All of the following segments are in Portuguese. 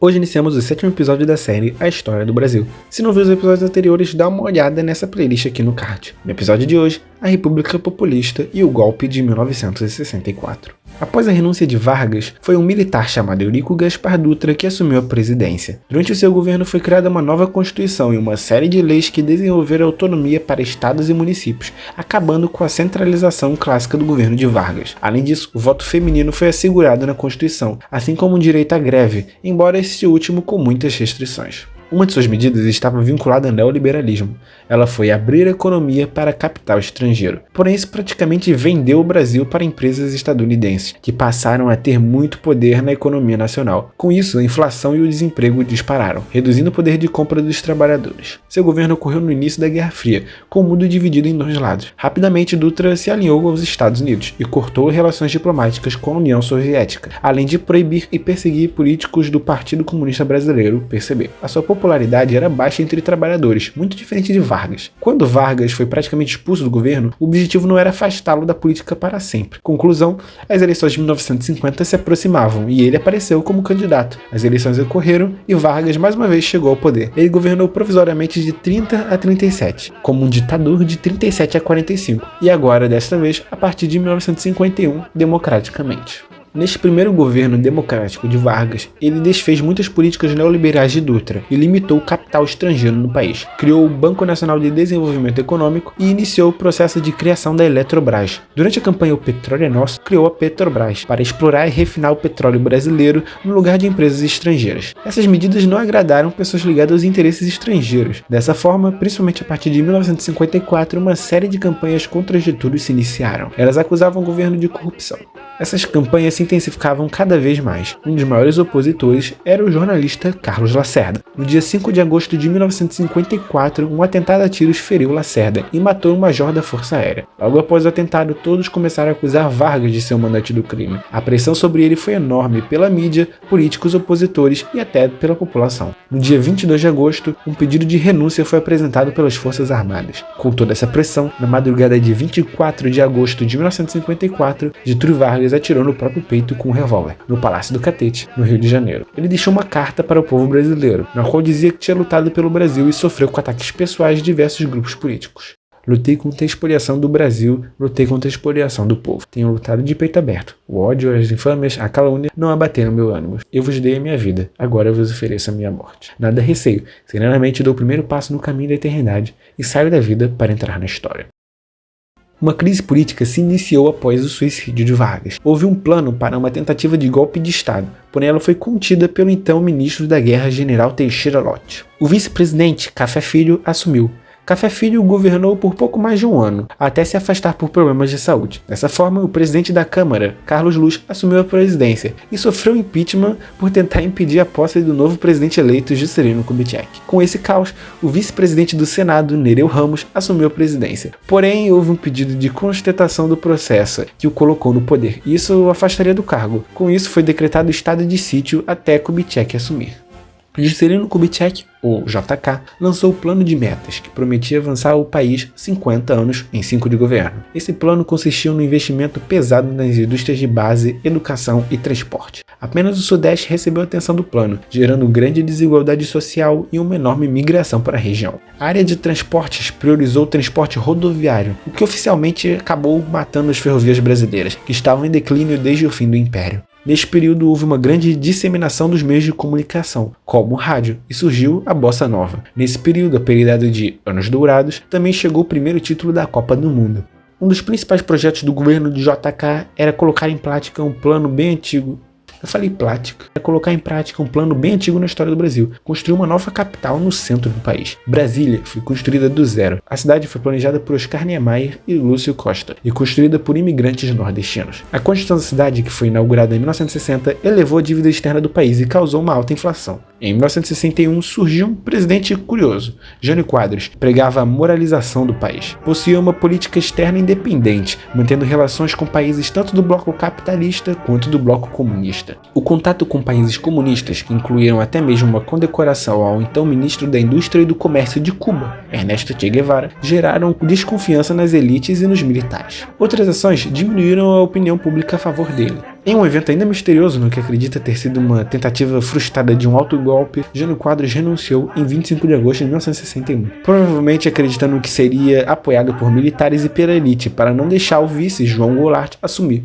Hoje iniciamos o 7º episódio da série A História do Brasil. Se não viu os episódios anteriores, dá uma olhada nessa playlist aqui no card. No episódio de hoje, a República Populista e o golpe de 1964. Após a renúncia de Vargas, foi um militar chamado Eurico Gaspar Dutra que assumiu a presidência. Durante o seu governo foi criada uma nova Constituição e uma série de leis que desenvolveram autonomia para estados e municípios, acabando com a centralização clássica do governo de Vargas. Além disso, o voto feminino foi assegurado na Constituição, assim como o direito à greve, embora este último com muitas restrições. Uma de suas medidas estava vinculada ao neoliberalismo. Ela foi abrir a economia para capital estrangeiro. Porém, isso praticamente vendeu o Brasil para empresas estadunidenses, que passaram a ter muito poder na economia nacional. Com isso, a inflação e o desemprego dispararam, reduzindo o poder de compra dos trabalhadores. Seu governo ocorreu no início da Guerra Fria, com o mundo dividido em dois lados. Rapidamente, Dutra se alinhou aos Estados Unidos e cortou relações diplomáticas com a União Soviética, além de proibir e perseguir políticos do Partido Comunista Brasileiro, PCB. A sua popularidade era baixa entre trabalhadores, muito diferente de Vargas. Quando Vargas foi praticamente expulso do governo, o objetivo não era afastá-lo da política para sempre. Conclusão, as eleições de 1950 se aproximavam e ele apareceu como candidato. As eleições ocorreram e Vargas mais uma vez chegou ao poder. Ele governou provisoriamente de 30 a 37, como um ditador de 37 a 45, e agora, desta vez, a partir de 1951, democraticamente. Neste primeiro governo democrático de Vargas, ele desfez muitas políticas neoliberais de Dutra e limitou o capital estrangeiro no país. Criou o Banco Nacional de Desenvolvimento Econômico e iniciou o processo de criação da Eletrobras. Durante a campanha O Petróleo é Nosso, criou a Petrobras para explorar e refinar o petróleo brasileiro no lugar de empresas estrangeiras. Essas medidas não agradaram pessoas ligadas aos interesses estrangeiros. Dessa forma, principalmente a partir de 1954, uma série de campanhas contra Getúlio se iniciaram. Elas acusavam o governo de corrupção. Essas campanhas se intensificavam cada vez mais. Um dos maiores opositores era o jornalista Carlos Lacerda. No dia 5 de agosto de 1954, um atentado a tiros feriu Lacerda e matou um major da Força Aérea. Logo após o atentado, todos começaram a acusar Vargas de ser o mandante do crime. A pressão sobre ele foi enorme pela mídia, políticos opositores e até pela população. No dia 22 de agosto, um pedido de renúncia foi apresentado pelas Forças Armadas. Com toda essa pressão, na madrugada de 24 de agosto de 1954, Getúlio Vargas atirou no próprio peito com um revólver, no Palácio do Catete, no Rio de Janeiro. Ele deixou uma carta para o povo brasileiro, na qual dizia que tinha lutado pelo Brasil e sofreu com ataques pessoais de diversos grupos políticos. Lutei contra a expoliação do Brasil, lutei contra a expoliação do povo. Tenho lutado de peito aberto. O ódio, as infâmias, a calúnia não abateram meu ânimo. Eu vos dei a minha vida, agora eu vos ofereço a minha morte. Nada receio, serenamente dou o primeiro passo no caminho da eternidade e saio da vida para entrar na história. Uma crise política se iniciou após o suicídio de Vargas. Houve um plano para uma tentativa de golpe de Estado, porém ela foi contida pelo então ministro da Guerra, General Teixeira Lott. O vice-presidente, Café Filho, assumiu. Café Filho governou por pouco mais de um ano, até se afastar por problemas de saúde. Dessa forma, o presidente da Câmara, Carlos Luz, assumiu a presidência e sofreu impeachment por tentar impedir a posse do novo presidente eleito, Juscelino Kubitschek. Com esse caos, o vice-presidente do Senado, Nereu Ramos, assumiu a presidência. Porém, houve um pedido de constatação do processo, que o colocou no poder. Isso o afastaria do cargo. Com isso, foi decretado estado de sítio até Kubitschek assumir. Juscelino Kubitschek, ou JK, lançou o Plano de Metas, que prometia avançar o país 50 anos em 5 de governo. Esse plano consistia no investimento pesado nas indústrias de base, educação e transporte. Apenas o Sudeste recebeu a atenção do plano, gerando grande desigualdade social e uma enorme migração para a região. A área de transportes priorizou o transporte rodoviário, o que oficialmente acabou matando as ferrovias brasileiras, que estavam em declínio desde o fim do Império. Neste período houve uma grande disseminação dos meios de comunicação, como o rádio, e surgiu a Bossa Nova. Nesse período, apelidado de Anos Dourados, também chegou o primeiro título da Copa do Mundo. Um dos principais projetos do governo de JK era colocar em prática um plano bem antigo. Colocar em prática um plano bem antigo na história do Brasil, construir uma nova capital no centro do país. Brasília foi construída do zero. A cidade foi planejada por Oscar Niemeyer e Lúcio Costa, e construída por imigrantes nordestinos. A construção da cidade, que foi inaugurada em 1960, elevou a dívida externa do país e causou uma alta inflação. Em 1961 surgiu um presidente curioso, Jânio Quadros, que pregava a moralização do país. Possuía uma política externa independente, mantendo relações com países tanto do bloco capitalista quanto do bloco comunista. O contato com países comunistas, que incluíram até mesmo uma condecoração ao então ministro da Indústria e do Comércio de Cuba, Ernesto Che Guevara, geraram desconfiança nas elites e nos militares. Outras ações diminuíram a opinião pública a favor dele. Em um evento ainda misterioso no que acredita ter sido uma tentativa frustrada de um autogolpe, Jânio Quadros renunciou em 25 de agosto de 1961, provavelmente acreditando que seria apoiado por militares e pela elite para não deixar o vice João Goulart assumir.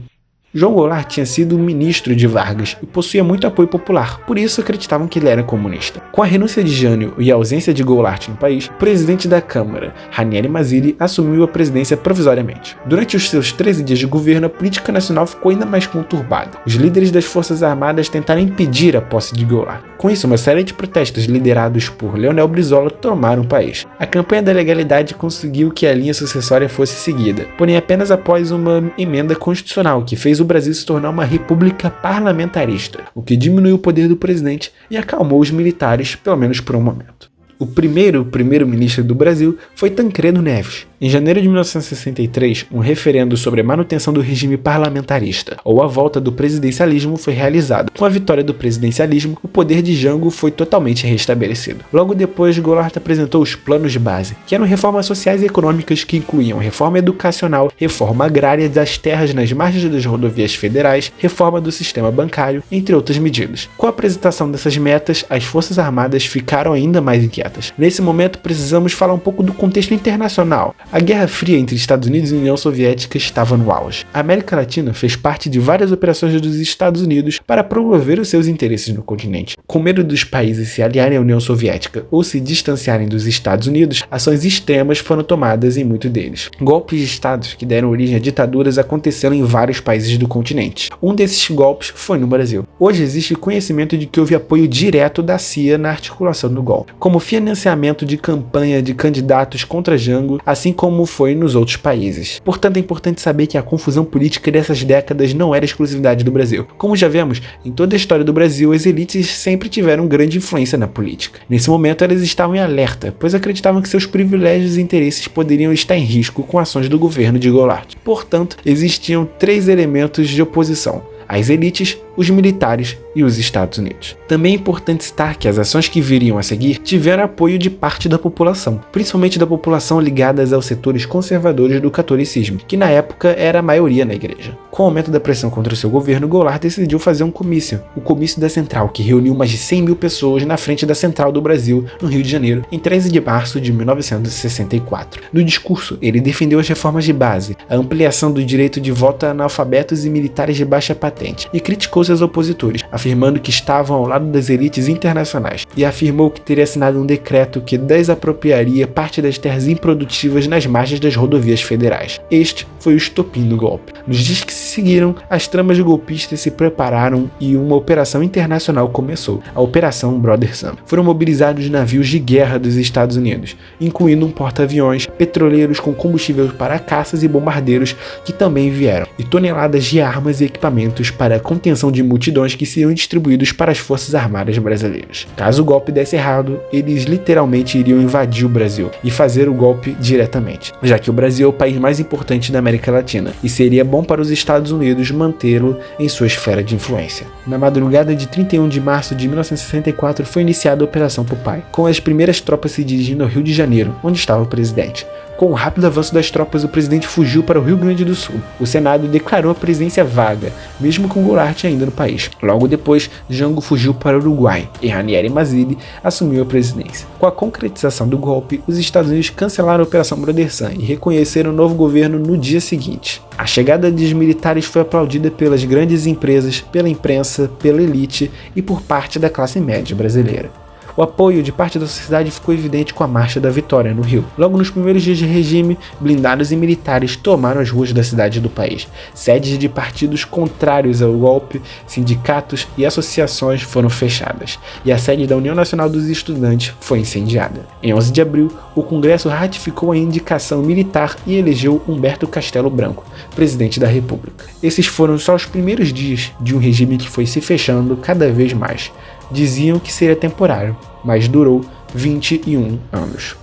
João Goulart tinha sido ministro de Vargas e possuía muito apoio popular, por isso acreditavam que ele era comunista. Com a renúncia de Jânio e a ausência de Goulart no país, o presidente da Câmara, Ranieri Mazzilli, assumiu a presidência provisoriamente. Durante os seus 13 dias de governo, a política nacional ficou ainda mais conturbada. Os líderes das Forças Armadas tentaram impedir a posse de Goulart. Com isso, uma série de protestos liderados por Leonel Brizola tomaram o país. A campanha da legalidade conseguiu que a linha sucessória fosse seguida, porém apenas após uma emenda constitucional que fez o Brasil se tornar uma república parlamentarista, o que diminuiu o poder do presidente e acalmou os militares, pelo menos por um momento. O primeiro-ministro do Brasil foi Tancredo Neves. Em janeiro de 1963, um referendo sobre a manutenção do regime parlamentarista, ou a volta do presidencialismo, foi realizado. Com a vitória do presidencialismo, o poder de Jango foi totalmente restabelecido. Logo depois, Goulart apresentou os planos de base, que eram reformas sociais e econômicas que incluíam reforma educacional, reforma agrária das terras nas margens das rodovias federais, reforma do sistema bancário, entre outras medidas. Com a apresentação dessas metas, as Forças Armadas ficaram ainda mais inquietas. Nesse momento, precisamos falar um pouco do contexto internacional. A Guerra Fria entre Estados Unidos e União Soviética estava no auge. A América Latina fez parte de várias operações dos Estados Unidos para promover os seus interesses no continente. Com medo dos países se aliarem à União Soviética ou se distanciarem dos Estados Unidos, ações extremas foram tomadas em muitos deles. Golpes de estados que deram origem a ditaduras aconteceram em vários países do continente. Um desses golpes foi no Brasil. Hoje existe conhecimento de que houve apoio direto da CIA na articulação do golpe, como financiamento de campanha de candidatos contra Jango, assim como foi nos outros países. Portanto, é importante saber que a confusão política dessas décadas não era exclusividade do Brasil. Como já vemos, em toda a história do Brasil, as elites sempre tiveram grande influência na política. Nesse momento, elas estavam em alerta, pois acreditavam que seus privilégios e interesses poderiam estar em risco com ações do governo de Goulart. Portanto, existiam 3 elementos de oposição: as elites, os militares e os Estados Unidos. Também é importante citar que as ações que viriam a seguir tiveram apoio de parte da população, principalmente da população ligadas aos setores conservadores do catolicismo, que na época era a maioria na igreja. Com o aumento da pressão contra o seu governo, Goulart decidiu fazer um comício, o Comício da Central, que reuniu mais de 100 mil pessoas na frente da Central do Brasil, no Rio de Janeiro, em 13 de março de 1964. No discurso, ele defendeu as reformas de base, a ampliação do direito de voto a analfabetos e militares de baixa patente, e criticou seus opositores, afirmando que estavam ao lado das elites internacionais, e afirmou que teria assinado um decreto que desapropriaria parte das terras improdutivas nas margens das rodovias federais. Este foi o estopim do golpe. Nos dias que se seguiram, as tramas golpistas se prepararam e uma operação internacional começou, a Operação Brother Sam. Foram mobilizados navios de guerra dos Estados Unidos, incluindo um porta-aviões, petroleiros com combustível para caças e bombardeiros que também vieram, e toneladas de armas e equipamentos para a contenção de multidões que seriam distribuídos para as Forças Armadas brasileiras. Caso o golpe desse errado, eles literalmente iriam invadir o Brasil e fazer o golpe diretamente, já que o Brasil é o país mais importante da América Latina e seria bom para os Estados Unidos mantê-lo em sua esfera de influência. Na madrugada de 31 de março de 1964 foi iniciada a Operação Popeye, com as primeiras tropas se dirigindo ao Rio de Janeiro, onde estava o presidente. Com o rápido avanço das tropas, o presidente fugiu para o Rio Grande do Sul. O Senado declarou a presidência vaga, mesmo com Goulart ainda no país. Logo depois, Jango fugiu para o Uruguai e Ranieri Mazzilli assumiu a presidência. Com a concretização do golpe, os Estados Unidos cancelaram a Operação Brother Sam e reconheceram o novo governo no dia seguinte. A chegada dos militares foi aplaudida pelas grandes empresas, pela imprensa, pela elite e por parte da classe média brasileira. O apoio de parte da sociedade ficou evidente com a Marcha da Vitória no Rio. Logo nos primeiros dias de regime, blindados e militares tomaram as ruas da cidade e do país. Sedes de partidos contrários ao golpe, sindicatos e associações foram fechadas, e a sede da União Nacional dos Estudantes foi incendiada. Em 11 de abril, o Congresso ratificou a indicação militar e elegeu Humberto Castelo Branco, presidente da República. Esses foram só os primeiros dias de um regime que foi se fechando cada vez mais. Diziam que seria temporário, mas durou 21 anos.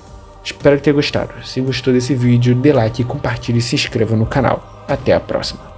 Espero que tenha gostado. Se gostou desse vídeo, dê like, compartilhe e se inscreva no canal. Até a próxima.